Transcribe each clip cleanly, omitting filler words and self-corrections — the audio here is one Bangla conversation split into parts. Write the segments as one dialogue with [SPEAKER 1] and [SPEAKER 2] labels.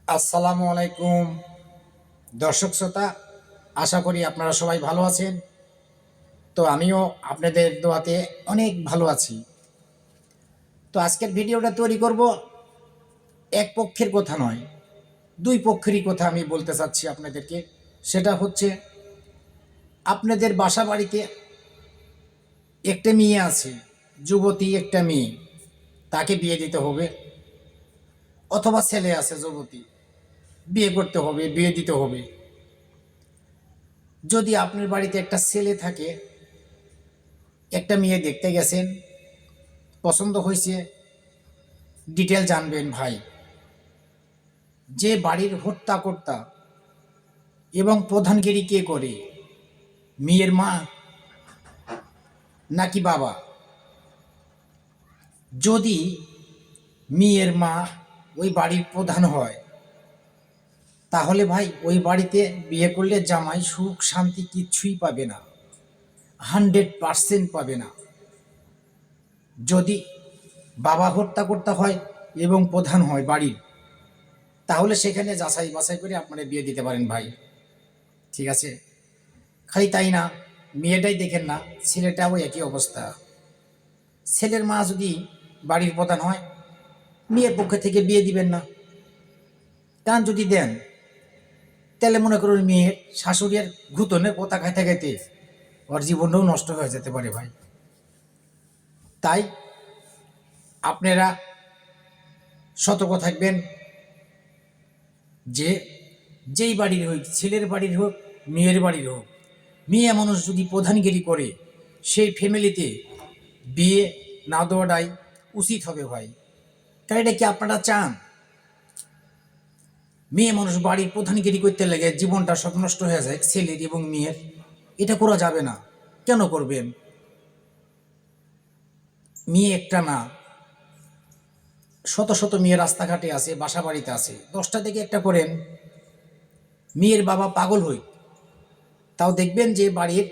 [SPEAKER 1] আসসালামু আলাইকুম দর্শক শ্রোতা, আশা করি আপনারা সবাই ভালো আছেন। তো আমিও আপনাদের দোয়াতে অনেক ভালো আছি। তো আজকের ভিডিওটা তৈরি করব এক পক্ষের কথা নয়, দুই পক্ষেরই কথা আমি বলতে চাচ্ছি আপনাদেরকে। সেটা হচ্ছে, আপনাদের বাসা বাড়িতে একটা মেয়ে আছে, যুবতী একটা মেয়ে, তাকে বিয়ে দিতে হবে। অথবা ছেলে আছে যুবতী, বিয়ে করতে হবে, বিয়ে দিতে হবে। যদি আপনার বাড়িতে একটা ছেলে থাকে, একটা মেয়ে দেখতে গেছেন, পছন্দ হয়েছে, ডিটেল জানবেন ভাই। যে বাড়ির হর্তাকর্তা এবং প্রধানগিরি কে করে, মেয়ের মা নাকি বাবা? যদি মেয়ের মা ওই বাড়ির প্রধান হয়, তাহলে ভাই ওই বাড়িতে বিয়ে করলে জামাই সুখ শান্তি কিচ্ছুই পাবে না, 100% পাবে না। যদি বাবা হর্তাকর্তা হয় এবং প্রধান হয় বাড়ির, তাহলে সেখানে যাচাই বাছাই করে আপনারা বিয়ে দিতে পারেন ভাই। ঠিক আছে? খালি তাই না, মেয়েটাই দেখেন না, ছেলেটাও একই অবস্থা। ছেলের মা যদি বাড়ির প্রধান হয়, মেয়ের পক্ষে থেকে বিয়ে দিবেন না। টান যদি দেন, তাহলে মনে করুন মেয়ের শাশুড়ির ঘুতনের পোতা খাইতে খাইতে ওর জীবনটাও নষ্ট হয়ে যেতে পারে ভাই। তাই আপনারা সতর্ক থাকবেন যে, যেই বাড়ির হোক, ছেলের বাড়ির হোক, মেয়ের বাড়ির হোক, মেয়ে মানুষ যদি প্রধানগিরি করে, সেই ফ্যামিলিতে বিয়ে না দেওয়াটাই উচিত হবে ভাই। কারণ এটা কি আপনারা চান? মেয়ে মানুষ বাড়ির প্রধানগিরি করতে লেগে জীবনটা সব নষ্ট হয়ে যায় ছেলের এবং মেয়ের? এটা করা যাবে না। কেন করবেন? মেয়ে একটা না, শত শত মেয়ে রাস্তাঘাটে আছে, বাসা বাড়িতে আছে, 10টা থেকে একটা করেন। মেয়ের বাবা পাগল হই, তাও দেখবেন যে বাড়ির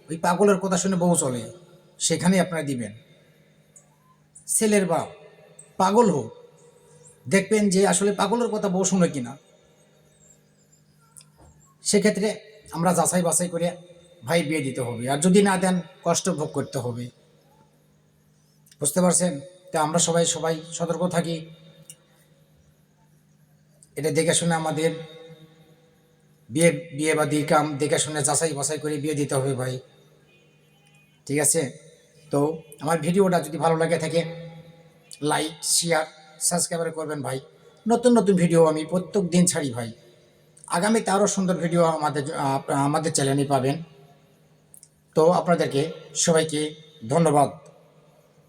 [SPEAKER 1] ওই পাগলের কথা শুনে বউ চলে, সেখানে আপনারা দিবেন। ছেলের বাপ পাগল হোক, দেখবেন যে আসলে পাগলের কথা বউ শুনে কিনা। সেক্ষেত্রে আমরা যাচাই বাছাই করে ভাই বিয়ে দিতে হবে। আর যদি না দেন, কষ্ট ভোগ করতে হবে। বুঝতে পারছেন? তা আমরা সবাই সবাই সতর্ক থাকি। এটা দেখে শুনে আমাদের বিয়ে বিয়ে বা কাম দেখে শুনে যাচাই বাছাই করে বিয়ে দিতে হবে ভাই। ঠিক আছে? তো আমার ভিডিওটা যদি ভালো লাগে থাকে, লাইক শেয়ার সাবস্ক্রাইব করবেন ভাই। নতুন নতুন ভিডিও আমি প্রত্যেক দিন ছাড়ি ভাই। আগামীতে আরও সুন্দর ভিডিও আমাদের চ্যানেলে পাবেন। তো আপনাদেরকে সবাইকে ধন্যবাদ।